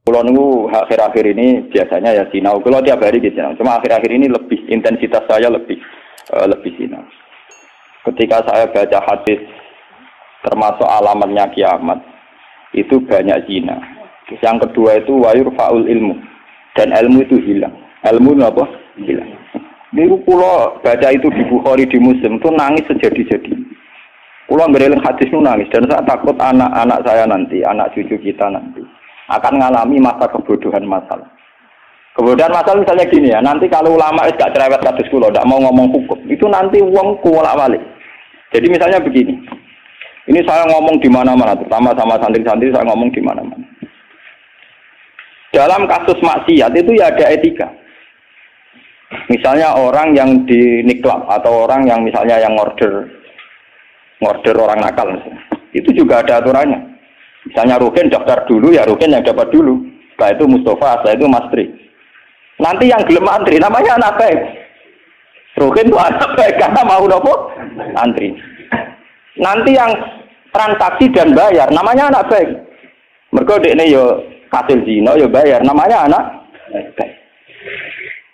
Kalau nunggu akhir-akhir ini biasanya ya sinau. Kalau tiap hari gitu, cuma akhir-akhir ini lebih intensitas saya lebih sinau. Ketika saya baca hadis termasuk alamatnya kiamat, itu banyak zina. Yang kedua itu wayur faul ilmu, dan ilmu itu hilang. Ilmu apa? Hilang. Niku kula baca itu di Bukhari di Muslim itu nangis sejadi-jadi. Kula ngereling hadis itu nangis dan saya takut anak-anak saya nanti, anak cucu kita nanti akan mengalami masa kebodohan masal. Kebodohan masal misalnya gini ya, nanti kalau ulama gak cerewet kados kula, ndak mau ngomong hukum, itu nanti wong kuwolak-walik. Jadi misalnya begini. Ini saya ngomong di mana-mana, terutama sama santri-santri saya ngomong di mana-mana. Dalam kasus maksiat itu ya ada etika. Misalnya orang yang di niklab atau orang yang misalnya yang ngorder orang nakal misalnya. Itu juga ada aturannya. Misalnya Rukin daftar dulu, ya Rukin yang dapat dulu. Setelah itu Mustafa, setelah itu Mas Tri. Nanti yang gelem antri, namanya anak baik. Rukin itu anak baik, karena mau nopo antri. Nanti yang transaksi dan bayar, namanya anak baik. Mereka ini yo hasil zina, yo bayar, namanya anak baik.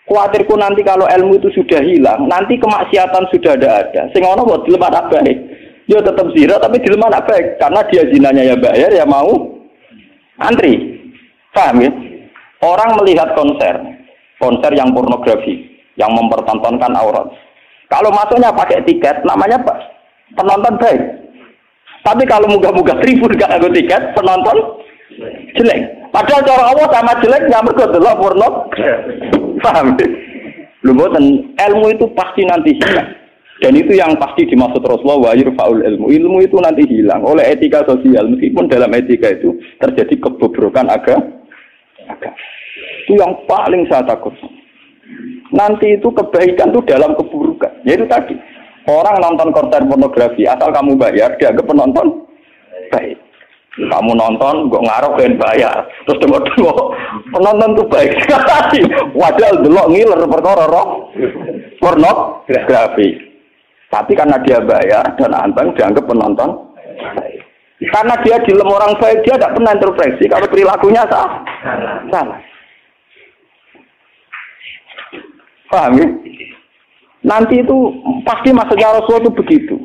Khawatirku nanti kalau ilmu itu sudah hilang, nanti kemaksiatan sudah ada. Sing ono buat gelem anak baik. Dia tetap zina tapi di lemah baik karena dia zinanya ya bayar ya mau antri. Paham ya? Orang melihat konser yang pornografi, yang mempertontonkan aurat. Kalau masuknya pakai tiket, namanya penonton baik. Tapi kalau munggah-munggah tribun gak ada tiket, penonton jelek. Padahal cara Allah sama jeleknya mergo delok porno. Paham ya? Lho mboten, ilmu itu pasti nanti hilang. Dan itu yang pasti dimaksud Rasulullah wa yurfa'ul ilmu. Ilmu itu nanti hilang oleh etika sosial. Meskipun dalam etika itu terjadi kebobrokan agama. Itu yang paling saya takut. Nanti itu kebaikan itu dalam keburukan. Yaitu tadi. Orang nonton konten pornografi, asal kamu bayar, dianggap penonton baik. Kamu nonton, kok ngaruh dan bayar. Terus tengok-tengok, penonton itu baik sekali. Wadah delok ngiler perkara pornografi. Tapi karena dia bayar dan anteng dianggap penonton. Karena dia dilem orang baik, dia tidak pernah intervensi kalau perilakunya salah. Paham ya? Nanti itu pasti maksudnya Rasulullah itu begitu.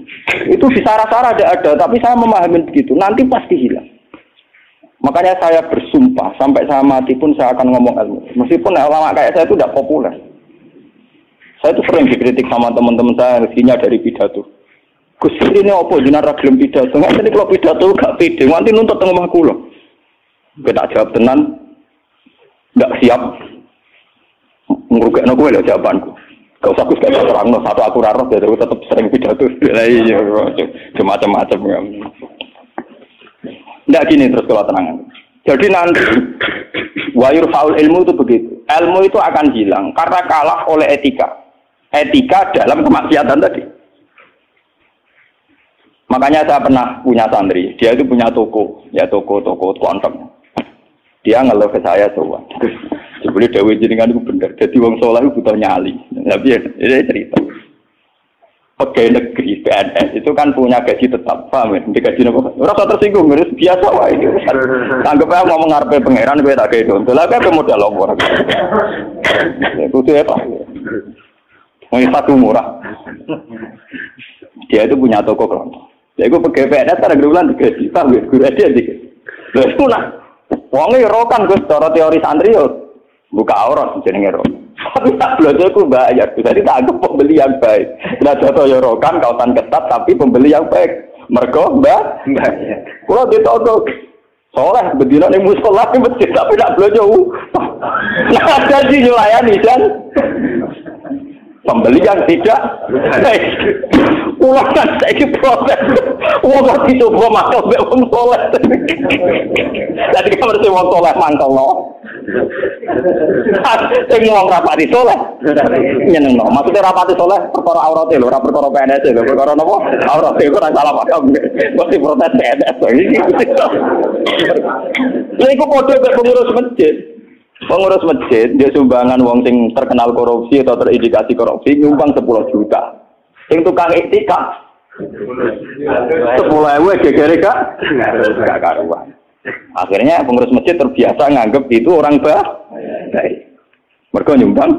Itu di sarah-sarah ada, tapi saya memahami begitu. Nanti pasti hilang. Makanya saya bersumpah sampai saya mati pun saya akan ngomong ilmu. Meskipun ulama kayak saya itu tidak populer. Saya itu sering dikritik sama teman-teman saya rezekinya dari pidato. Gus ini apa jenara gelem pidato? Nggak jadi kalau pidato gak pede, nanti nuntut tengah omahku loh. Kita jawab tenan, nggak siap ngerugekno kowe lho jawabanku. Gak usah Gus gak terang no, satu aku raro jadi aku tetap sering pidato. Iya, macam-macam ya. Nggak gini terus kalau tenang. Jadi nanti wayur faul ilmu itu begitu. Ilmu itu akan hilang karena kalah oleh etika. Etika dalam kemaksiatan tadi. Makanya saya pernah punya santri, dia itu punya toko konten. Dia ngeluh ke saya coba. Sebelum Dewi jenengan itu bener. Jadi wong soleh itu butuh nyali. Tapi ya, ini cerita. Pegawai negeri PNS itu kan punya gaji tetap, paham ya? Di gaji apa? Rasa tersinggung, harus biasa wah ini. Anggapnya mau mengarpe pangeran, gue tak kayak itu. Lah kayak modal lowor. Itu apa? Mau satu murah. Dia itu punya toko kelontong. Dia itu pegawai PNS ada bulan gaji, paham ya? Gue dia dikit. Terus lah, uangnya rokan gue secara teori santri yo, buka aurat jenenge rokan. Tapi tak belajar aku bayar, jadi tak anggap pembeli yang baik. Tidak jatuh yorokan, kautan ketat, tapi pembeli yang baik. Mereka bayar. Kalau ditodok, soleh, berdina nih musola di masjid, tapi tak belajar. Nah ada sih nyulayani kan? Pembeli yang tidak baik. Ulangan saya proses. Uang itu gua makan beung soleh. Jadi kamu harus uang soleh mangkal loh. Saya ngomong rapati soleh. Nyeneng no. Maksudnya rapati soleh perkara aurat lho, ora perkara PNS lho, perkara napa? Aurat iku ora salah paham. Mesti protes PNS. Lha iku padha karo pengurus masjid. Pengurus masjid dia sumbangan wong sing terkenal korupsi atau terindikasi korupsi nyumbang 10 juta. Sing tukang iktikaf 10.000 gegere gak karuan. Akhirnya pengurus masjid terbiasa nganggep itu orang baik. Mereka nyumbang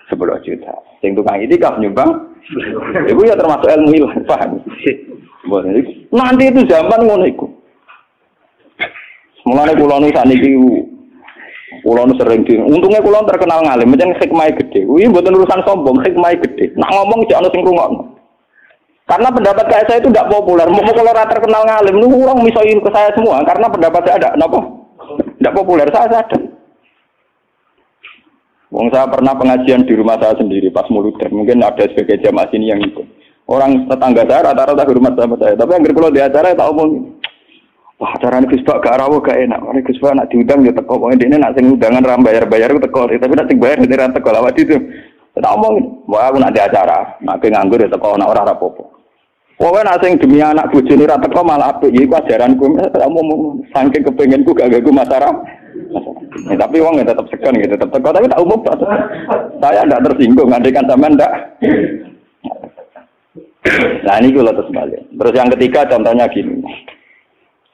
10 juta. Sing tukang itikaf nyumbang, itu ya termasuk ilmu ilah, paham? Nanti itu zaman ngono iku. Mulane kula nu sakniki kula nu sering di. Untungnya kula terkenal ngalim, pancen hikmahe gedhe. Kuwi mboten urusan sombong, hikmahe gedhe. Nak ngomong jek ana sing rungokno. Karena pendapat saya itu tidak populer. Mau kalau terkenal ngalim, lu orang misoin ke saya semua. Karena pendapat saya ada, kenapa? Tidak populer, saya sadar. Wong saya pernah pengajian di rumah saya sendiri pas Muludan. Mungkin ada sebagai jamaah sini yang ikut. Orang tetangga saya rata-rata hormat sama saya. Tapi yang kalau di acara saya tak omong. Wah, acara ini Gus Pak gak rawuh gak enak. Ini Gus Pak nak diundang ya teko. Pokoknya dia nak sing undangan ram bayar-bayar teko. Tapi nak sing bayar dia teko lawat itu. Saya tak omong. Wah, aku nak di acara. Nak nganggur ya teko nak ora apa-apa. Pokoknya nak sing demi anak bojone ra teko malah apik. Iki ajaranku. Tak omong saking kepengenku gak gagu masyarakat. Ya, tapi uang ya tetap segan gitu, tetap teko. Tapi tak umum, saya tidak tersinggung, ngandikan sama ndak. Nah ini kalau terus balik. Terus yang ketiga contohnya gini,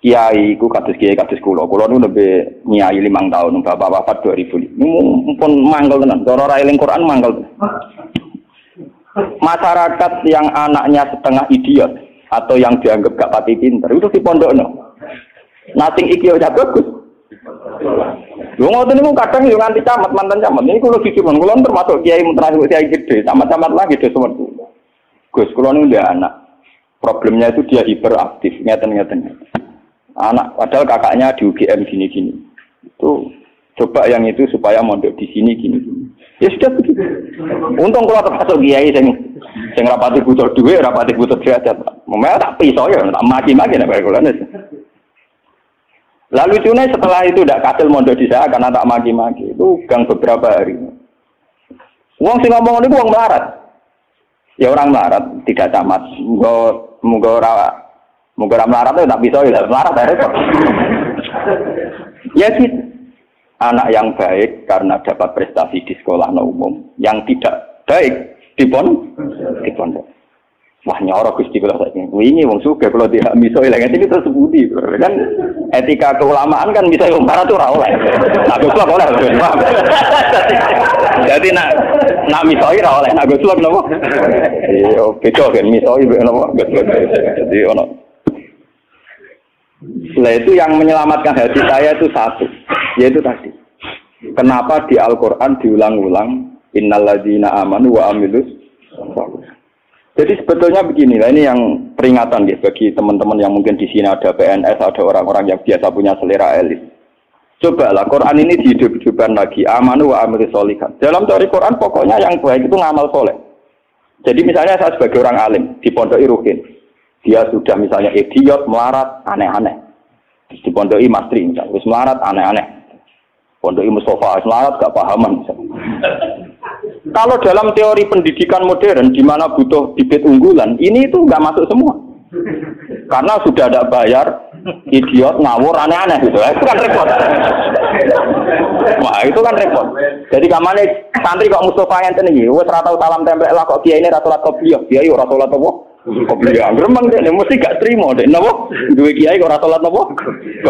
kiai ku kados kiai kados kulo nu lebih nyai 5 tahun, bapak wafat 2000. Mumpun mangkel tenan, cara ora eling Quran mangkel. Masyarakat yang anaknya setengah idiot atau yang dianggap gak pati pinter itu di pondokno. Nating iki udah bagus. Yo ngoten niku kadang yo nganti camat mantan camat. Ini kula jujur kula termasuk kiai terakhir kiai gede, camat-camat lagi do sewentu. Gus kula niku ndek anak. Problemnya itu dia hiperaktif, ngeten-ngeten. Anak padahal kakaknya di UGM gini-gini. Itu coba yang itu supaya mondok di sini gini-gini. Ya sudah begitu. Untung kula termasuk kiai sing rapati butuh duit, rapati butuh derajat. Memang tak pisau ya, tak maki-maki nek kula. Lalu lucunya setelah itu tidak kasil mondok di saya karena tak maki-maki itu gang beberapa hari. Uang sing ngomong ini uang melarat. Ya orang melarat tidak camat. Muga ora melarat itu tak bisa ya melarat repot. Ya gitu. Anak yang baik karena dapat prestasi di sekolah umum, yang tidak baik di pondok. Wah nyorok Gusti kula saiki. Wingi wong sugih kula tidak miso ilang iki terus budi. Kan etika keulamaan kan bisa wong barat ora oleh. Nak Gus oleh. Jadi nak miso ora oleh, nak Gus napa? Iya, beda kan miso napa? Jadi ono. Nah itu yang menyelamatkan hati saya itu satu, yaitu tadi. Kenapa di Al-Qur'an diulang-ulang innalladzina amanu wa amilus sholihat. Jadi sebetulnya beginilah ini yang peringatan ya bagi teman-teman yang mungkin di sini ada PNS, ada orang-orang yang biasa punya selera elit. Cobalah Quran ini dihidup-hidupkan lagi amanu wa amilus sholihat. Dalam teori Quran pokoknya yang baik itu ngamal soleh. Jadi misalnya saya sebagai orang alim di Pondok Rukin, dia sudah misalnya idiot, melarat, aneh-aneh. Di Pondok Mastri misalnya, wis melarat, aneh-aneh. Pondok Mustafa, melarat, gak pahaman misalnya. Kalau dalam teori pendidikan modern di mana butuh bibit unggulan, ini itu nggak masuk semua. Karena sudah ada bayar, idiot, ngawur, aneh-aneh gitu. Itu kan repot. Wah, itu kan repot. Jadi kamane santri kok Mustafa ngenten iki, wis ora tau salam tempel lah kok kiai ini ra salat qobliyah. Kiai ora salat apa? Qobliyah. Gremeng dene mesti gak trimo dek napa? Duwe kiai kok ora salat apa?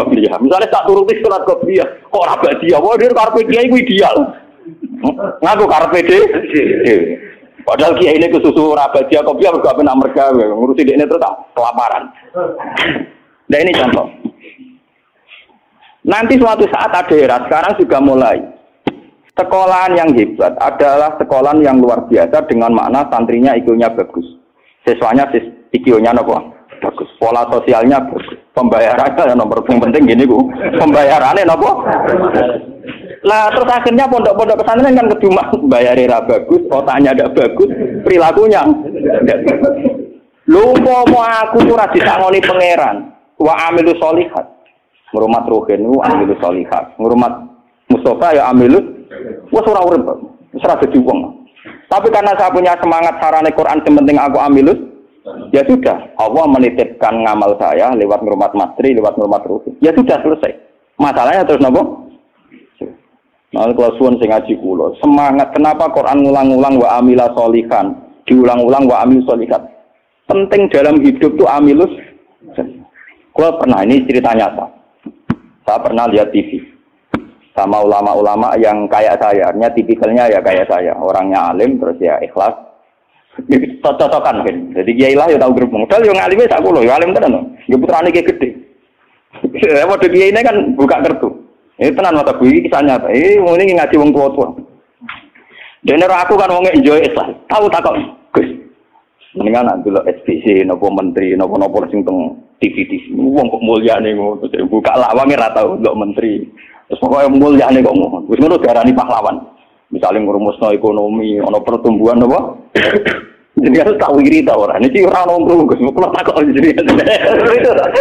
Qobliyah. Misale tak turuti salat qobliyah, kok ora badiah. Wah, dia karepe kiai ku ideal. Ngaku karepe dhewe. Padahal kiai ini kesusu rabadia kopi mergo ape nak mergawe ngurusi dekne terus tak kelaparan. Nah ini contoh. Nanti suatu saat ada era sekarang juga mulai. Sekolahan yang hebat adalah sekolahan yang luar biasa dengan makna santrinya IQ-nya bagus. Siswanya IQ-nya apa? Bagus. Pola sosialnya bagus. Pembayarannya nomor penting gini Bu. Pembayarannya apa? Lah terus akhirnya pondok-pondok pesantren kan kedua bayarnya bagus, otaknya tidak bagus, perilakunya tidak bagus. Lu mau aku tuh rajin sangoni pangeran, wa amilu sholihat, ngurumat ruhin, wa amilu sholihat, ngurumat Mustafa ya amilu, wah surah urip, surah berjuang. Tapi karena saya punya semangat sarane Quran, sementing aku amilus, ya sudah, Allah menitipkan ngamal saya lewat ngurumat mastri, lewat ngurumat ruhin. Ya sudah selesai. Masalahnya terus nopo? Nah, kalau suwun sing ngaji kula, semangat kenapa Quran ngulang-ulang wa amila sholihan, diulang-ulang wa amil sholihat. Penting dalam hidup tuh amilus. Kula pernah ini cerita nyata. Saya pernah lihat TV sama ulama-ulama yang kayak saya, artinya tipikalnya ya kayak saya, orangnya alim terus ya ikhlas. Cocok-cocokan kan. Jadi kiai lah ya tahu grup modal yang alimnya sak kulo, ya alim tenan. Ya putrane ki gede. Model kiai ini kan buka kartu. Ini tenan mata bu iki kisah nyata. Ini ngaji wong tua-tua. Dene aku kan wong enjoy ikhlas. Tahu takok, Gus. Mendingan nak delok SBC napa menteri napa-napa sing teng TV-TV. Wong kok mulyane ngono, buka lawange ra tau ndelok menteri. Terus pokoke mulyane kok ngono. Wis ngono diarani pahlawan. Misalnya ngurumusno ekonomi, ana pertumbuhan apa? Jadi harus tahu iri ta ora. Niki ora ono wong Gus, kula takok jadi.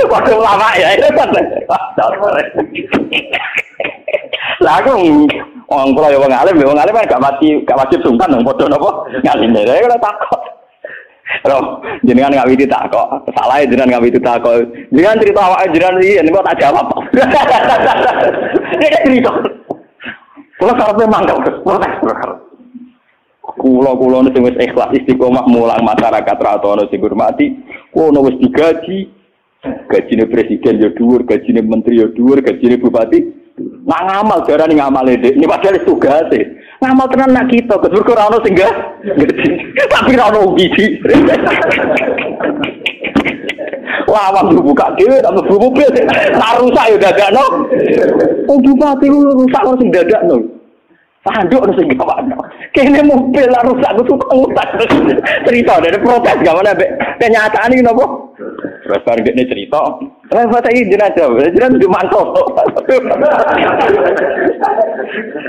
Waktu lama ya. Lah aku wong kula ya wong alim kan gak wajib sungkan nang padha napa ngaline. Lah kula takok. Loh, jenengan nggak widi tak kok, salah jenengan nggak widi tak kok. Jenengan cerita awak jenengan ini, kok tak jawab. Dia cerita. Kalau karena memang protes. Kulo nih wis ikhlas istiqomah mulang masyarakat ratono sing hormati. Kulo wis digaji, gajine presiden ya dhuwur, gajine menteri ya dhuwur, gajine bupati. Nak ngamal darani ngamal ndek. Ini padahal tugas e. Ngamal tenan nak kita, kedur ora ono sing enggak. Tapi ora ono biji. Wah, wong buka dhewe tak mlebu mobil. Tak rusak ya dadakno. Wong bupati rusak kok sing dadakno. Panduk ono sing gawakno. Kene mobil lah rusak kudu ngutak. Cerita dari protes gimana mbek kenyataan iki napa? Terus bar ngene cerita. Foto iki jenazah di mantau.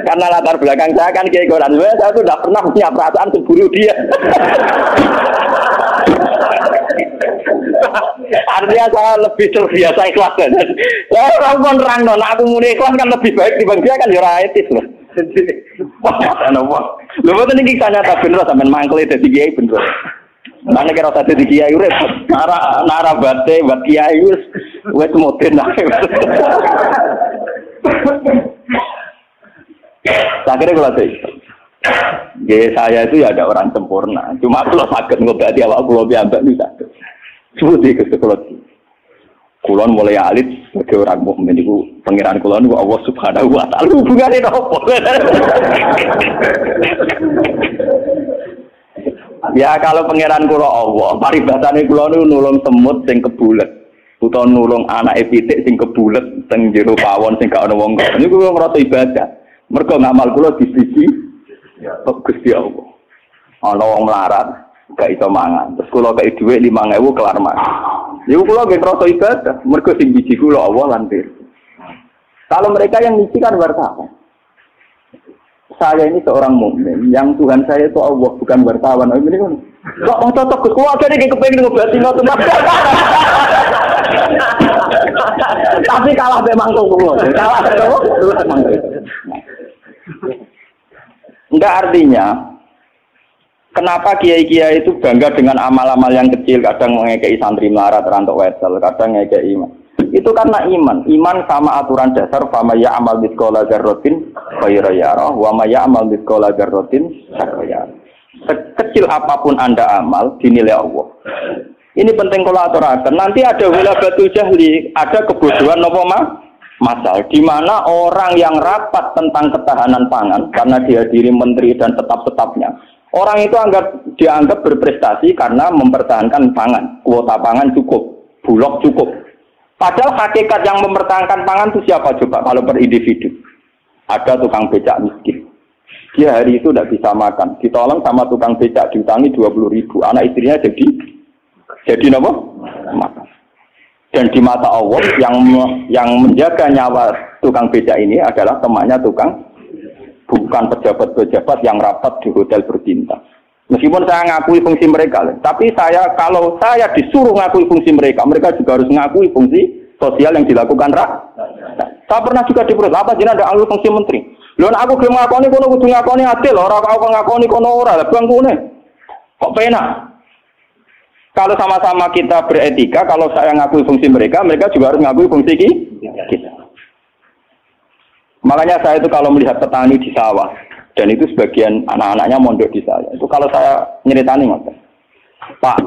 Karena latar belakang saya kan kayak Quran, saya tuh tidak pernah punya perasaan cemburu dia. Artinya saya lebih terbiasa ikhlas kan. Ya orang pun nerang non, aku mulai ikhlas kan lebih baik dibanding dia kan ya etis loh. Lho boten iki nyata bener sampean mangkel dadi kiai bener. Mana kira usah dadi kiai urip. Nara bate buat kiai wis modern ae. Akhirnya kalau saya itu ya ada orang sempurna. Cuma kalau sakit ngobati awak kulo piambak bisa. Seperti itu kalau kulon mulai alit sebagai orang mukmin itu pangeran kulon itu Allah Subhanahu wa taala hubungane opo. Ya kalau pangeran kula Allah, paribasane kula niku nulung semut sing kebulet. Utawa nulung anake pitik sing kebulet teng jero pawon sing gak ana wong. Niku ngrasa ibadah. Mergo ngamal kula disiji Gusti Allah. Ana wong melarat, gak iso mangan. Terus kula kei dhuwit 5.000 kelar mangan. Niku kula nggih ngrasa ibadah. Mergo sing biji kula Allah lan Kalau mereka yang ngisi kan wartawan. Saya ini seorang mukmin, yang Tuhan saya itu Allah, bukan wartawan. Ini kan, kok mau cocok ke keluarga ini kepengen ngobati ngoten. Tapi kalah memang kulo. Kalah memang. Enggak artinya, kenapa kiai-kiai itu bangga dengan amal-amal yang kecil, kadang mengekei santri melarat, rantok wesel, kadang ngekei iman. Itu karena iman sama aturan dasar fama ya'mal mithqala dzarratin khairan yarah wa ma ya'mal mithqala dzarratin syarran yarah. Sekecil apapun Anda amal dinilai Allah. Ini penting kalau aturaken. Nanti ada wilabatul jahli, ada kebodohan napa masal di mana orang yang rapat tentang ketahanan pangan karena dihadiri menteri dan tetap-tetapnya. Orang itu dianggap berprestasi karena mempertahankan pangan, kuota pangan cukup, bulog cukup. Padahal hakikat yang mempertahankan pangan itu siapa coba kalau per individu? Ada tukang becak miskin. Dia hari itu tidak bisa makan. Ditolong sama tukang becak diutangi 20.000. Anak istrinya jadi apa? Makan. Dan di mata Allah yang menjaga nyawa tukang becak ini adalah temannya tukang, bukan pejabat-pejabat yang rapat di hotel berbintang. Meskipun saya ngakui fungsi mereka, tapi kalau saya disuruh ngakui fungsi mereka juga harus ngakui fungsi sosial yang dilakukan Saya pernah juga diperut, apa jenengan ada alur fungsi menteri. Lho aku gelem ngakoni kono kudu ngakoni adil, ora aku ngakoni kono ora, lah bangkune. Kok penak? Kalau sama-sama kita beretika, kalau saya ngakui fungsi mereka juga harus ngakui fungsi kita. Makanya saya itu kalau melihat petani di sawah, dan itu sebagian anak-anaknya mondok di saya. Itu kalau saya nyeritani ngoten. Pak,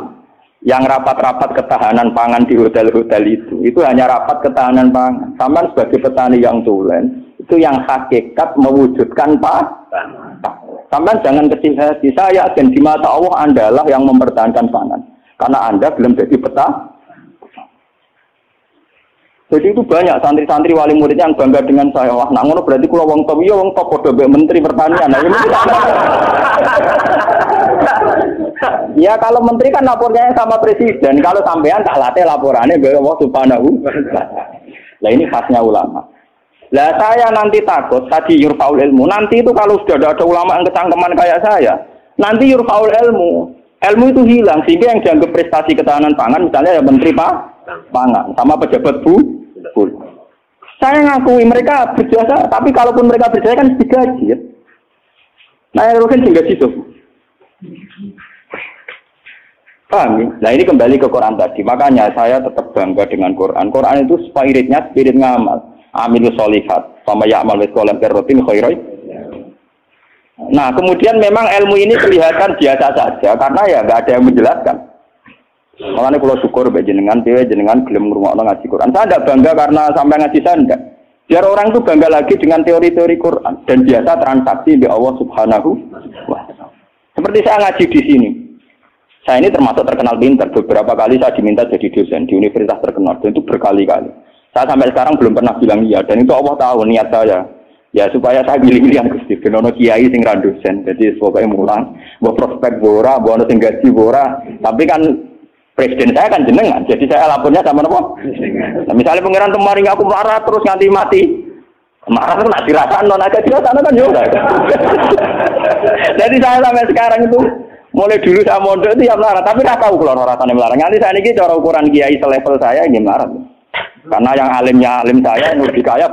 Yang rapat-rapat ketahanan pangan di hotel-hotel itu hanya rapat ketahanan pangan. Sampai sebagai petani yang tulen, itu yang hakikat mewujudkan pangan. Sampai jangan kecil hati. Saya dan di mata Allah Andalah yang mempertahankan pangan. Karena Anda belum jadi petani. Jadi itu banyak santri-santri wali muridnya yang bangga dengan saya. Wah, nak ngono berarti kula wong top, iya wong top padha mbek menteri pertanian. Nah, ini ya kalau menteri kan lapornya sama presiden. Kalau sampean tak latih laporannya mbek Allah Subhanahu. Lah ini khasnya ulama. Lah saya nanti takut tadi yurfaul ilmu. Nanti itu kalau sudah ada ulama yang kecangkeman kayak saya, nanti yurfaul ilmu. Ilmu itu hilang sehingga yang dianggap prestasi ketahanan pangan misalnya ya menteri pangan sama pejabat bu. Saya ngakui mereka berjasa, tapi kalaupun mereka berjasa kan digaji ya. Nah, itu kan digaji itu. Paham ya? Nah, ini kembali ke Quran tadi. Makanya saya tetap bangga dengan Quran. Quran itu spiritnya spirit ngamal. Amilus solihat. Sama ya'mal miskolam kerotin khairai. Nah, kemudian memang ilmu ini kelihatan biasa saja. Karena ya nggak ada yang menjelaskan. Makanya kalau syukur jenengan gelem ngrungokno ngaji Quran. Saya tidak bangga karena sampai ngaji saya enggak. Biar orang itu bangga lagi dengan teori-teori Quran dan biasa transaksi di Allah Subhanahu wa taala. Seperti saya ngaji di sini. Saya ini termasuk terkenal pintar. Beberapa kali saya diminta jadi dosen di universitas terkenal dan itu berkali-kali. Saya sampai sekarang belum pernah bilang iya dan itu Allah tahu niat saya. Ya supaya saya pilih-pilih Gusti ben ono kiai sing ra dosen. Jadi pokoke mulang, mbok prospek ora, mbok ono sing gaji ora. Tapi kan presiden saya kan jenengan, jadi saya lapornya sama apa? Nah, misalnya pengiran kemarin aku marah terus nganti mati, marah terus nak dirasakan non agak dirasakan kan juga. Jadi saya sampai sekarang itu mulai dulu saya mondok itu ya marah, tapi nggak tahu kalau rasanya melarang. Nanti saya ini cara ukuran kiai selevel saya ini marah, karena yang alim saya yang lebih kaya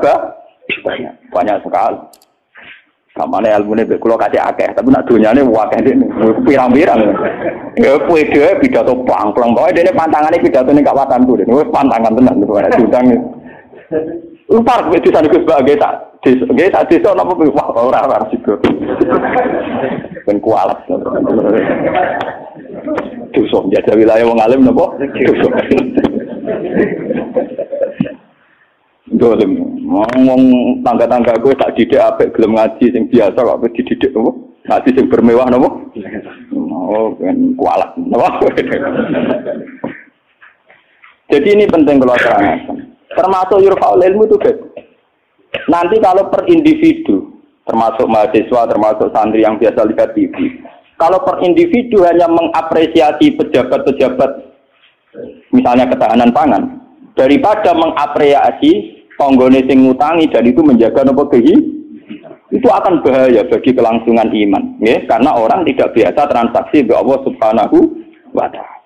banyak sekali. Kamane ilmune mek kula kasih akeh, tapi nak dunyane akeh dene pirang-pirang. Ya kuwi dhewe pidato plang-plang, pokoke dene pantangane pidatone gak watanku dene. Wis pantangan tenan lho nek diundang. Upar wis disane Gus Bae tak desa napa wah ora sigo. Ben kualat. Dosa jaga wilayah wong alim napa? Dosa. Dolem, ngomong tangga-tangga gue tak didik apik gelem ngaji sing biasa kok dididik apa? Ngaji sing bermewah napa? Oh, kan kualat. Jadi ini penting kalau terangkan. Termasuk yurfaul ilmu itu guys. Nanti kalau per individu, termasuk mahasiswa, termasuk santri yang biasa lihat TV. Kalau per individu hanya mengapresiasi pejabat-pejabat misalnya ketahanan pangan daripada mengapresiasi tonggone sing ngutangi dan itu menjaga nopo itu akan bahaya bagi kelangsungan iman, ya, karena orang tidak biasa transaksi dengan Allah Subhanahu wa taala.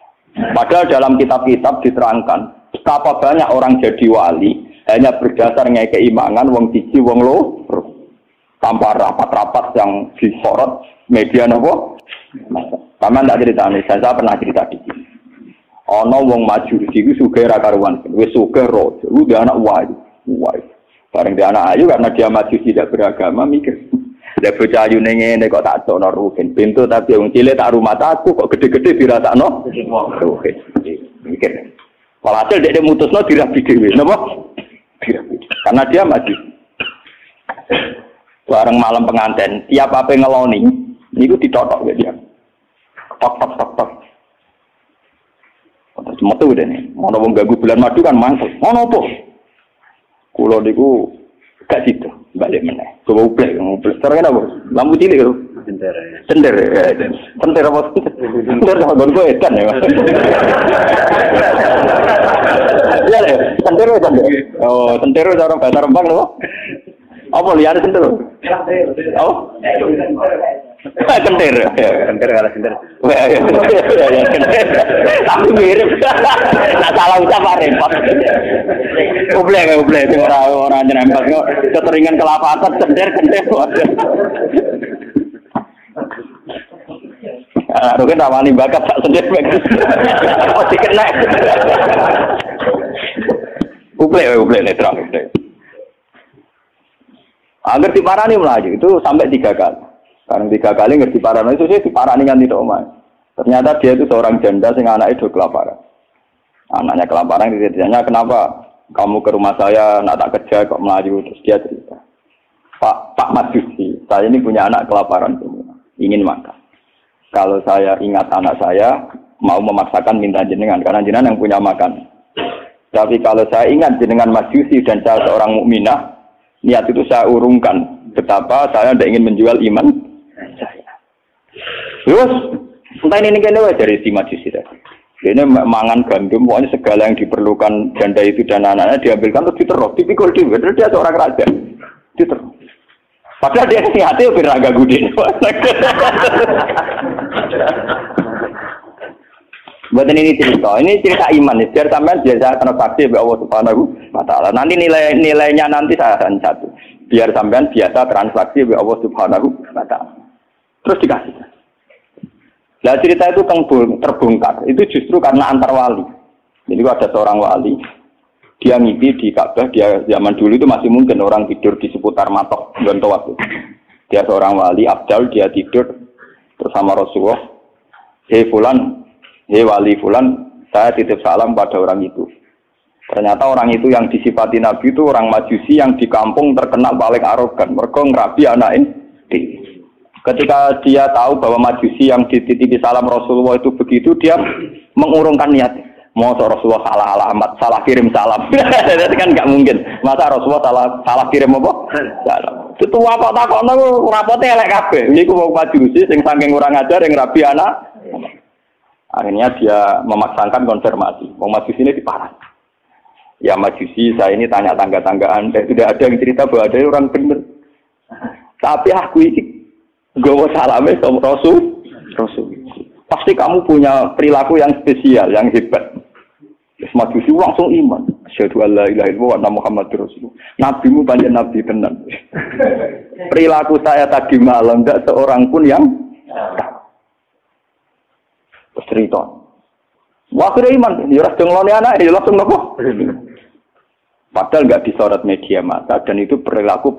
Padahal dalam kitab-kitab diterangkan betapa banyak orang jadi wali hanya berdasar ngeke keimanan wong siji wong loro tanpa rapat-rapat yang disorot media nopo. Sama ndak ceritane, saya pernah cerita di sini. Ono wong maju iki sugih ra karuan, wis sugih ro, udah anak wayu. Bareng dia anak ayu karena dia maju tidak beragama mikir. Lah bocah ayu ngene kok tak tokno rugen pintu tapi wong cilik tak rumah aku kok gede-gede dirasakno. Mikir. Walhasil dia mutusno dirabi dhewe, napa? Dirabi. Karena dia maju. Bareng malam pengantin, tiap apa ngeloni niku ditotok ya dia. Tok. Terus metu dene. Ono wong ganggu bulan madu kan mangkel. Ono apa? Kulo niku gak sido, balik meneh. Goblok. Terus apa? Lampu cilik lho. Sender. Sender apa? Sender sama gon kowe edan ya. Ya lho, sender. Oh, sender cara bahasa Rembang lho. Apa liane sender? Oh. Kentir kalah kentir. Tapi mirip. Nak salah ucap repot. Ublek sing ora nyerempet kok keteringan kelapatan kentir. Aku kan rawani bakat tak sendir. Pasti kena. Ublek netral. Agar diparani melaju itu sampai 3 kali. Sekarang 3 kali ngerti parano itu sih diparani kan tidak omah. Ternyata dia itu seorang janda sing anaknya itu kelaparan. Anaknya kelaparan, ditanya kenapa kamu ke rumah saya, nak tak kerja kok melayu. Terus dia cerita, Pak Majusi, saya ini punya anak kelaparan semua, ingin makan. Kalau saya ingat anak saya, mau memaksakan minta jenengan, karena jenengan yang punya makan. Tapi kalau saya ingat jenengan Majusi dan saya seorang mukminah, niat itu saya urungkan. Betapa saya tidak ingin menjual iman saya. Terus, entah ini kayaknya dari si Majusi tadi. Ini mangan gandum, pokoknya segala yang diperlukan janda itu dan anaknya diambilkan terus diterus, dipikul terus dia seorang raja, diterus. Padahal dia hati lebih raga gudin. Buat ini cerita iman nih, biar sampean biasa transaksi oleh Allah Subhanahu wa Ta'ala. Nanti nilainya nanti saya akan satu, biar sampean biasa transaksi oleh Allah Subhanahu wa Ta'ala. Terus dikasih. Nah cerita itu terbongkar, itu justru karena antar wali. Jadi ada seorang wali, dia ngipi di Ka'bah, dia zaman dulu itu masih mungkin orang tidur di seputar matok Gontoat. Dia seorang wali, Abdal, dia tidur bersama Rasulullah. Hei Fulan, hei wali Fulan, saya titip salam pada orang itu. Ternyata orang itu yang disifati Nabi itu orang Majusi yang di kampung terkenal paling arogan. Mereka ngerabi anaknya. Ketika dia tahu bahwa Majusi yang dititipi salam Rasulullah itu begitu, dia mengurungkan niat. Mau Rasulullah salah alamat, salah kirim salam. Itu kan nggak mungkin. Masa Rasulullah salah kirim apa? Salam. Itu apa takokno rapote elek kabeh. Niku wong Majusi sing saking kurang ajar yang rabi anak. Akhirnya dia memaksakan konfirmasi. Wong Majusi ini diparah. Ya Majusi, saya ini tanya tangga-tanggaan. Tidak ada yang cerita bahwa ada orang benar. Tapi aku ini gowo salame sama Rasul. Pasti kamu punya perilaku yang spesial, yang hebat. Majusi langsung iman. Asyhadu an la ilaha illallah wa anna Muhammadur Rasulullah. Nabimu banyak nabi tenan. Perilaku saya tadi malam tidak seorang pun yang cerita. Wah, kira iman. Ya ras denglone anak, ya langsung nopo. Padahal enggak disorot media massa dan itu perilaku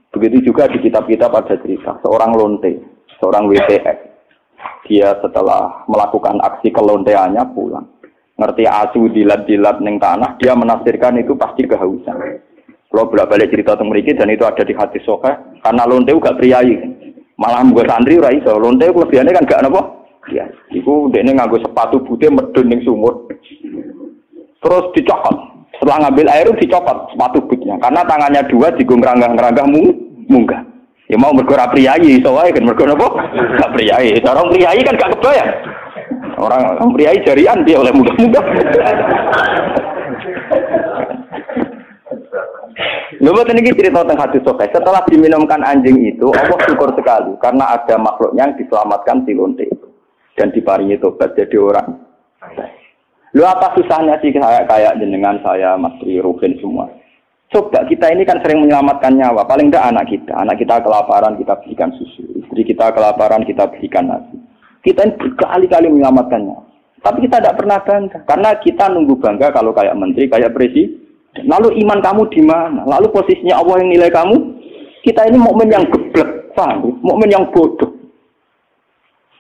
Begitu juga di kitab-kitab ada cerita seorang lonte, seorang WTX. Dia setelah melakukan aksi kelonteannya pulang. Ngerti asu dilat-dilat ning tanah, dia menafsirkan itu pasti kehausan. Kalau bolak-balik cerita tentang mereka dan itu ada di hadis sahih, karena lonte gak priayi. Malah mbok santri ora iso. Lonte kelebihannya kan gak napa? Ya, iku dekne nganggo sepatu putih medun ning sumur. Terus dicokot. Setelah ngambil air dicopot sepatu bootnya karena tangannya dua digo ngeranggah munggah. Ya mau mergo ora priyayi iso wae kan mergo napa? Gak priyayi. Orang priyayi kan gak kebayang. Orang priyayi jarian dia oleh munggah-munggah. Lho boten iki cerita tentang hadis sahih. Setelah diminumkan anjing itu, Allah syukur sekali karena ada makhluknya yang diselamatkan si lonte itu dan diparingi tobat jadi orang. Lu apa susahnya sih kayak jenengan saya, Mas Tri, Ruben semua. Coba kita ini kan sering menyelamatkan nyawa. Paling tidak anak kita kelaparan kita berikan susu, istri kita kelaparan kita berikan nasi. Kita ini berkali-kali menyelamatkan nyawa. Tapi kita tidak pernah bangga karena kita nunggu bangga kalau kayak menteri, kayak presiden. Lalu iman kamu di mana? Lalu posisinya Allah yang nilai kamu? Kita ini mukmin yang geblek, paham? Mukmin yang bodoh.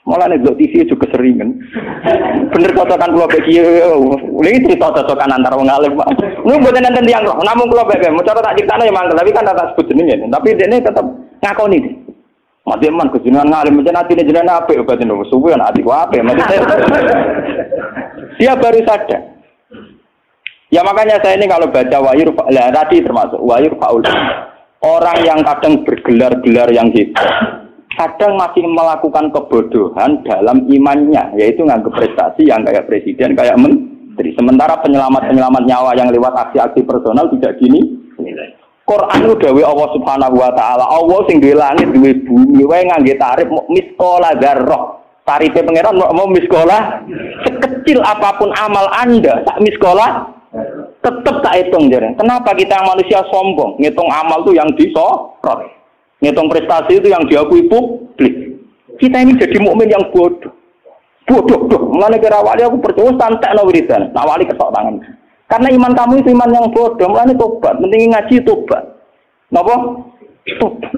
Malah nih TV juga keseringan. Bener cocokan kalau bagi ini cerita cocokan antar wong alim. Lu mboten enten tiyang kok. Namung kula bagi mau cara tak critane mangkel tapi kan tak sebut jenenge. Tapi dene tetep ngakoni. Mati man kejenengan ngalim mencen atine jenengan apik obat niku. Suwe ana atiku apik maksudnya. Dia baru sadar. Ya makanya saya ini kalau baca wahyu tadi termasuk wahyu faul. Orang yang kadang bergelar-gelar yang hebat kadang masih melakukan kebodohan dalam imannya, yaitu nganggap prestasi yang kayak presiden, kayak menteri. Sementara penyelamat nyawa yang lewat aksi-aksi personal tidak gini. Quran itu dawuh Allah Subhanahu wa Ta'ala. Allah sing duwe langit, duwe bumi, wae ngangge tarif miskola dzarrah. Tarife pangeran mau miskola sekecil apapun amal Anda, sak miskola tetap tak hitung jare. Kenapa kita manusia sombong? Ngitung amal tuh yang disorot. Ngitung prestasi itu yang diakui publik. Kita ini jadi mukmin yang bodoh. Bodoh. Mulane kira wali aku percaya santekno wiridan. Nah wali ketok tangan. Karena iman kamu itu iman yang bodoh. Mulane tobat. Penting ngaji tobat. Napa? Tobat.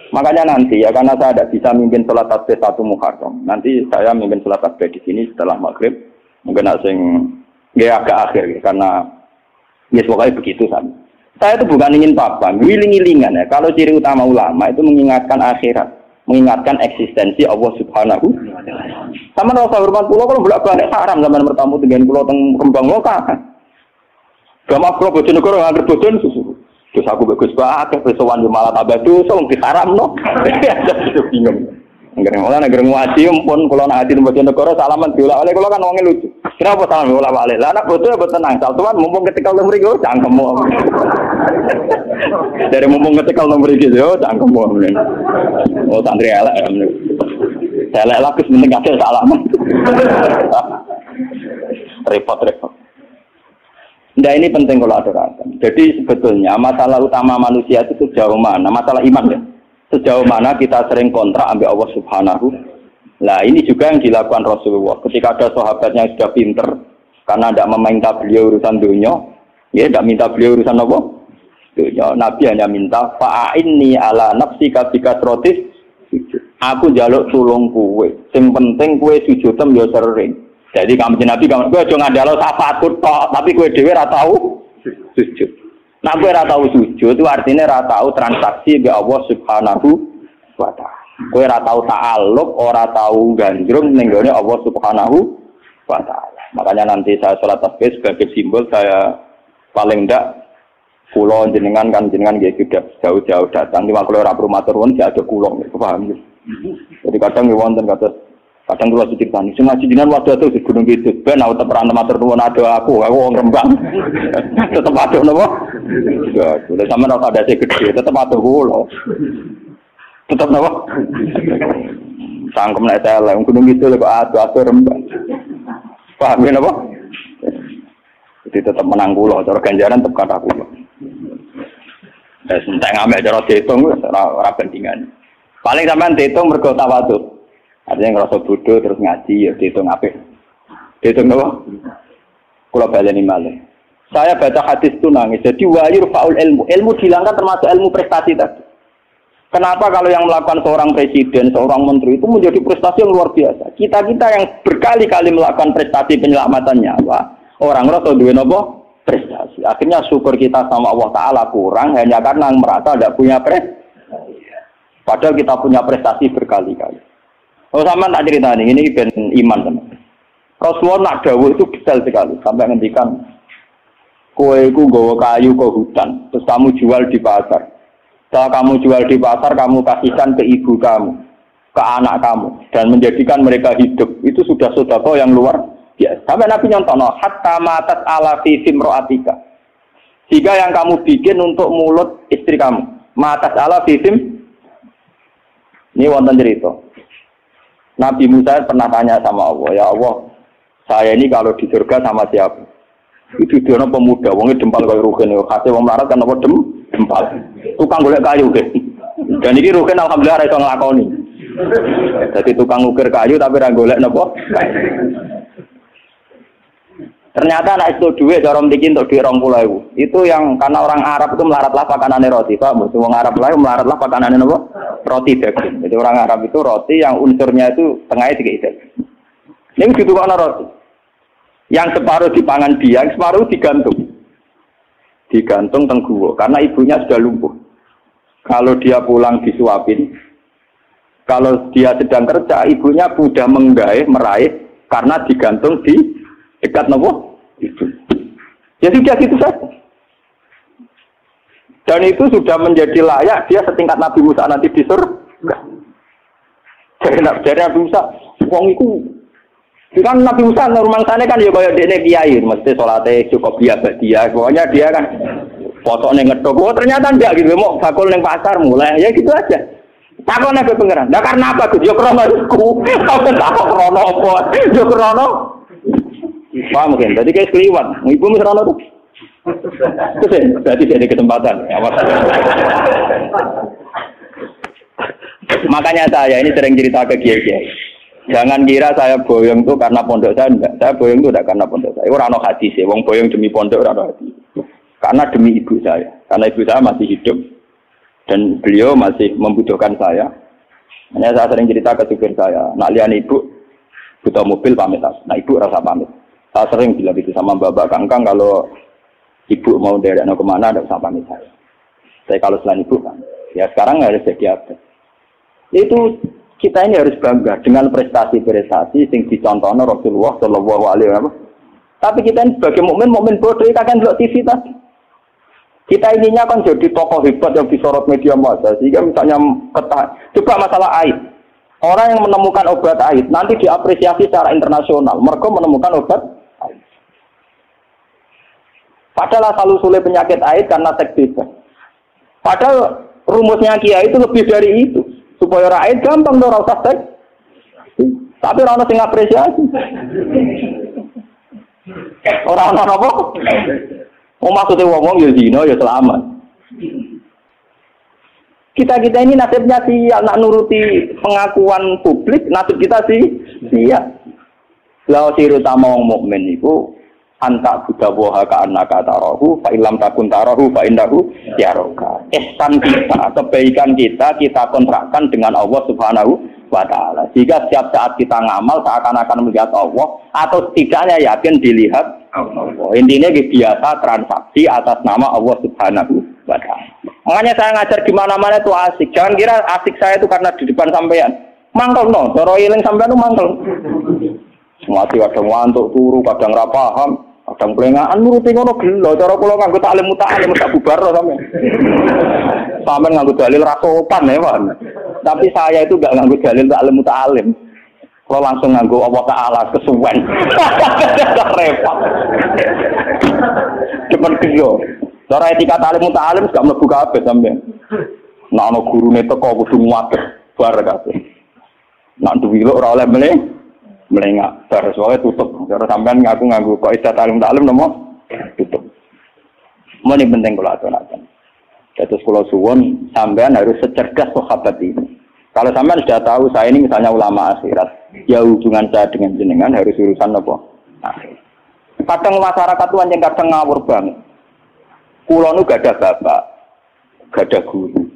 Makanya nanti ya karena saya tidak bisa mimpin sholat tasbih 1 Muharram. Nanti saya mimpin sholat tasbih di sini setelah maghrib. Mungkin agak akhir ya, karena ya pokoknya begitu saja. Saya itu bukan ingin apa, ngiling-ngilingan ya. Kalau ciri utama ulama itu mengingatkan akhirat, mengingatkan eksistensi Allah Subhanahu. Sama rasa hormat pulau kalau bolak-balik haram zaman bertamu dengan pulau teng Rembang lokal. Gama pulau Bojonegoro nggak bojon susu. Terus aku bagus banget, pesowan di malah tambah dosa, mungkin haram no. Itu bingung. Negeri ngaji, pun kalau nak haji di Bojonegoro salaman diulah oleh kalau kan orangnya lucu. Kenapa salaman diulah balik? Lah anak bodoh tenang, saltuan mumpung ketika lu merigo, cangkemmu. Dari mumpung ketika lu merigo, cangkemmu. Oh santri elek, saya elek lah kesementing kasih salaman. Repot. Nah ini penting kalau aturakan. Jadi sebetulnya masalah utama manusia itu sejauh mana? Masalah iman ya. Sejauh mana kita sering kontrak ambil Allah Subhanahu. Nah ini juga yang dilakukan Rasulullah. Ketika ada sahabatnya yang sudah pinter, karena tidak meminta beliau urusan dunia, ya tidak minta beliau urusan apa? Dunia. Nabi hanya minta fa'inni ala nafsika bikasrotis. Aku jaluk tulung kue. Yang penting kue sujudem ya sering. Jadi kamu Nabi kamu gue jangan ngandalo syafaatku tok, tapi gue dhewe ora tau sujud. Nah gue ora tau sujud itu artinya ora tau transaksi be Allah Subhanahu wa taala. Gue ora tau ta'alluq, ora tau gandrung ning gone Allah Subhanahu wa taala. Makanya nanti saya salat tasbih sebagai simbol saya paling ndak kula jenengan nggih sudah jauh-jauh datang. Cuma kalau ora matur nuwun ya ada kula, paham ya. Jadi kadang wonten kadang kula ceritani, sing ngaji jenengan waduh di Gunung Kidul, ben aku tetep ora matur nuwun ada aku wong Rembang. Tetep aduh napa? Ya, sudah sampean ora ada gede, tetep aduh kula. Tetep napa? Sangkem nek telek Gunung Kidul kok aduh Rembang. Paham ya napa? Jadi tetep menang kula, cara ganjaran tetep kata kula. Wis entek ngamek cara diitung ora bandingan. Paling sampean diitung mergo tawadhu. Artinya ngerasa bodoh terus ngaji ya dihitung apik. Dihitung apa? Kula baleni malih. Saya baca hadis itu nangis. Jadi wayur faul ilmu. Ilmu dihilangkan termasuk ilmu prestasi tadi. Kenapa kalau yang melakukan seorang presiden, seorang menteri itu menjadi prestasi yang luar biasa. Kita-kita yang berkali-kali melakukan prestasi penyelamatan nyawa, orang ngerasa duwe napa? Prestasi. Akhirnya syukur kita sama Allah Ta'ala kurang hanya karena merasa tidak punya prestasi. Padahal kita punya prestasi berkali-kali. Oh sama tak cerita ini ben iman teman. Rasulullah nak dawuh itu detail sekali sampai ngendikan kowe iku nggawa kayu ke hutan terus kamu jual di pasar. Setelah kamu jual di pasar kamu kasihkan ke ibu kamu, ke anak kamu dan menjadikan mereka hidup. Itu sudah sedekah yang luar biasa. Sampai Nabi nyontono hatta matat ala fi simroatika. Jika yang kamu bikin untuk mulut istri kamu, matas ala fi sim. Ini wonten cerita. Nabi Musa pernah tanya sama Allah, ya Allah, saya ini kalau di surga sama siapa? Itu dia pemuda, wongnya dempal kayu rugen, kasih wong melarat kan apa dempal. Tukang golek kayu deh. Dan ini rugen alhamdulillah iso nglakoni. Jadi tukang ukir kayu tapi ra golek napa? Ternyata anak itu duit cara mriki entuk duit 20.000. Itu yang karena orang Arab itu melaratlah pakanane roti, Pak. Wong Arab lain melaratlah pakanane napa? Roti daging. Jadi orang Arab itu roti yang unsurnya itu tengahnya tiga daging. Ini ditukar roti. Yang separuh dipangan dia, yang separuh digantung. Digantung tengguwo karena ibunya sudah lumpuh. Kalau dia pulang disuapin. Kalau dia sedang kerja, ibunya mudah meraih karena digantung di dekat napa? Itu. Ya sudah gitu saja. Dan itu sudah menjadi layak dia setingkat Nabi Musa nanti di surga. Jadi Nabi Musa, wong iku kan Nabi Musa rumah sana kan ya kaya dene kiai, mesti salate cukup biasa dia. Pokoknya dia kan foto ning ngedok. Oh ternyata ndak gitu, mau bakul ning pasar mulai ya gitu aja. Takon nek pengeran. Lah karena apa Gus? Yo krono iku. Tau tak krono apa? Yo krono. Paham mungkin, jadi kayak keliwat. Ibu misalnya tuh. Terus berarti jadi kesempatan. Makanya saya ini sering cerita ke kiai-kiai. Jangan kira saya boyong tuh karena pondok saya enggak. Saya boyong tuh enggak karena pondok saya. Ora ono hadis e, wong boyong demi pondok ora ono hadis. Karena demi ibu saya. Karena ibu saya masih hidup. Dan beliau masih membutuhkan saya. Hanya saya sering cerita ke supir saya, nak lihat ibu butuh mobil pamit. Nah ibu rasa pamit. Saya sering bilang itu sama Bapak Kangkang, kalau ibu mau derek kemana, tidak usah pamit saya. Saya kalau selain ibu kan, ya sekarang harus jadi apa? Itu kita ini harus bangga dengan prestasi-prestasi yang dicontohkan Rasulullah Shallallahu Alaihi Wasallam. Tapi kita ini sebagai mukmin bodoh, kita kan lihat TV tadi. Kita ininya kan jadi tokoh hebat yang disorot media massa. Sehingga misalnya coba masalah aid. Orang yang menemukan obat aid nanti diapresiasi secara internasional. Mereka menemukan obat aid. Padahal asal-usulnya penyakit aid karena seks bebas. Padahal rumusnya Kiai itu lebih dari itu. Supaya aid gampang dong rasa seks. Tapi orang yang apresiasi. Orang-orang apa? Oh maksudnya ngomong ya zina ya selamat. Kita ini nasibnya sih nak nuruti pengakuan publik, nasib kita sih iya. Lalu ciri utama orang mukmin itu anta budawoha ka annaka tarahu fa illam takun tarahu fa indahu yaraka. Ihsan kita, kebaikan kita kontrakkan dengan Allah Subhanahu wa taala. Jika setiap saat kita ngamal seakan-akan melihat Allah atau setidaknya yakin dilihat Allah. Intinya biasa transaksi atas nama Allah Subhanahu wa taala. Makanya saya ngajar di mana-mana itu asik. Jangan kira asik saya itu karena di depan sampean. Mangkel no, cara iling sampean itu mangkel. Mati kadang ngantuk turu, kadang ra paham, kadang pelengahan nuruti ngono gelo. Cara kula nganggo taklim muta'alim tak bubar sampean. Sampean nganggo dalil ra sopan ya, Pak. Tapi saya itu enggak nganggo dalil taklim muta'alim. Kalau langsung nganggo Allah Ta'ala kesuwen. Repot. Cepat kerja. Cara etika ta'lim muta'alim gak mlebu kabeh sampean. Nek ana gurune teko kudu nguwates bar kabeh. Nek duwiluk ora oleh melengak bar soalnya tutup. Cara sampean nganggo kaidah ta'lim nomo tutup. Ini penting kula aturaken. Terus kula suwun sampean harus secerdas sahabat ini. Kalau sampean sudah tahu saya ini misalnya ulama akhirat, ya hubungan saya dengan jenengan harus urusan apa? Akhir. Kadang masyarakat itu yang kadang ngawur banget. Kulo nu gak ada bapak, gak ada guru.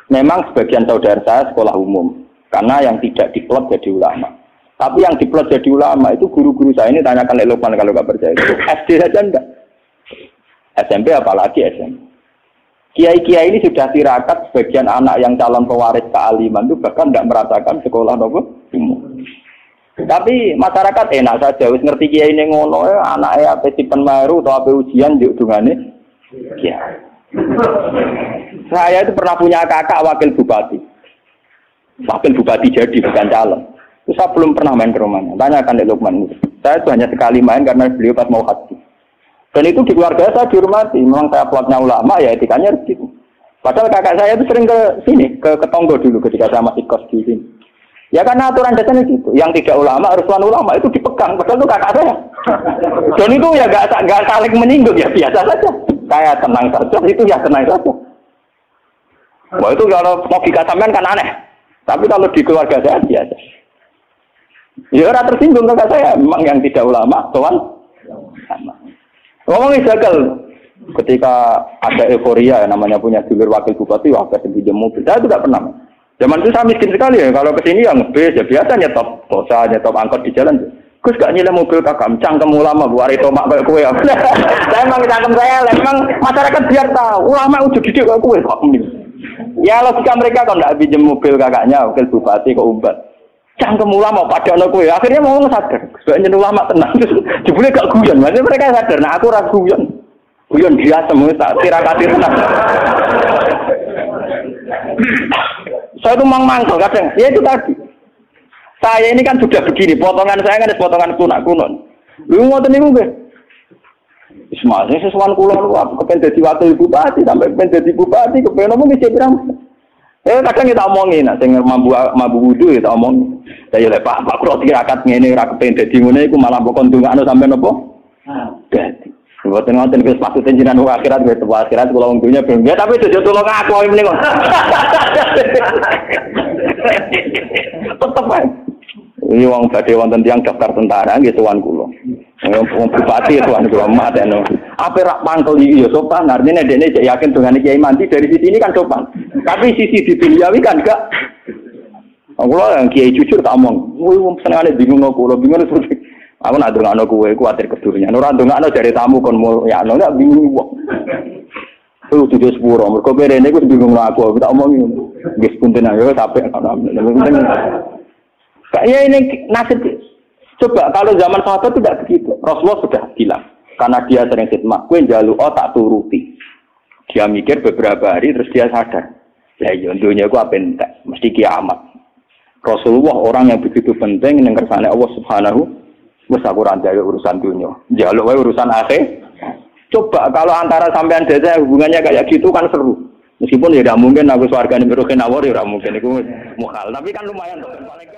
Memang sebagian saudara saya sekolah umum, karena yang tidak diplot jadi ulama. Tapi yang diplot jadi ulama itu guru-guru saya ini tanyakan Lukman kalau gak percaya. Itu SD saja enggak. SMP apalagi SMP. Kiai-kiai ini sudah tirakat sebagian anak yang calon pewaris kealiman itu bahkan tidak merasakan sekolah nopo umum. Tapi masyarakat enak saja, wis ngerti kiai ini ngono, anaknya apa tipen maru atau apa ujian di udungannya. Kiai. Saya itu pernah punya kakak wakil bupati. Wakil bupati jadi bukan calon. Itu saya belum pernah main ke rumahnya. Tanyakan di Lukman. Saya itu hanya sekali main karena beliau pas mau haji. Dan itu di keluarga saya dihormati. Memang saya plotnya ulama, ya etikanya harus gitu. Padahal kakak saya itu sering ke sini, ke Tonggo dulu ketika saya masih kos di sini. Ya karena aturan dasarnya gitu. Yang tidak ulama, harus ulama itu dipegang. Padahal itu kakak saya. Dan itu ya nggak saling menyinggung, ya biasa saja. Saya tenang saja, itu ya tenang saja. Wah itu kalau logika sampean kan aneh. Tapi kalau di keluarga saya biasa. Ya orang tersinggung kakak saya. Memang yang tidak ulama, tuan. Sama. Ngomongin jagal, ketika ada euforia namanya punya dulur wakil bupati, wah kasih pinjam mobil. Saya itu tidak pernah. Zaman itu saya miskin sekali ya. Kalau kesini yang ngebes ya biasa nyetop tosa, nyetop angkot di jalan. Gus gak nyilem mobil kakak, cangkem ulama buat itu mak kayak kue. Saya emang cangkem saya, emang masyarakat biar tahu ulama udah didik kayak kue kok. Ya logika mereka kalau tidak pinjam mobil kakaknya wakil bupati ke Umbat. Cangkem ulama pada anak kue. Akhirnya mau sadar. Sebenarnya ulama tenang. Jebule gak guyon. Maksudnya mereka sadar. Nah aku ragu guyon. Guyon dia semua tak tirakati tenang. Saya itu mangkel kadang. Ya itu tadi. Saya ini kan sudah begini. Potongan saya kan ada potongan kuno. Lu ngoten niku nggih. Ismail sesuatu kula lu kepen dadi wakil bupati sampai kepen dadi bupati kepen omong iki pirang. Kadang kita omongin, nah, sing mabu wudu kita omong. Ya lek Pak kula tirakat ngene ora kepen dadi ngene iku malah mbok ndongakno sampean apa? Dadi. Mboten ngoten wis maksud jenengan akhirat wis akhirat kula wong dunya ben. Ya tapi aja tulung aku mrene kok. Tetep ae. Ini wong badhe wonten tiyang daftar tentara nggih tuan kula. Wong bupati tuan kula mateno. Apa rak pangkel iki ya sopan, artinya dene cek yakin dengan kiai mandi dari sisi ini kan sopan. Tapi sisi di duniawi kan enggak. Kula yang kiai jujur tak omong, wong senengane bingung kula, bingung terus. Aku nak ndongakno kowe kuwatir kedurunyan. Ora ndongakno dari tamu kon ya enggak bingung wong. Lu tujuh sepuro, mereka berene gue bingung aku tak omongin, guys punten aja sampai kayaknya ini nasib. Coba kalau zaman sahabat tidak begitu, Rasulullah sudah bilang, karena dia sering khidmah, gue jalu tak turuti. Dia mikir beberapa hari terus dia sadar, ya dunia gue apa entek, mesti kiamat. Rasulullah orang yang begitu penting yang kersane Allah Subhanahu, wes aku rantai urusan dunia, jaluk urusan akhir. Coba kalau antara sampean desa hubungannya kayak gitu kan seru. Meskipun ya tidak mungkin aku swargane beroke nawar ya ora mungkin iku mukhal, tapi kan lumayan tuh paling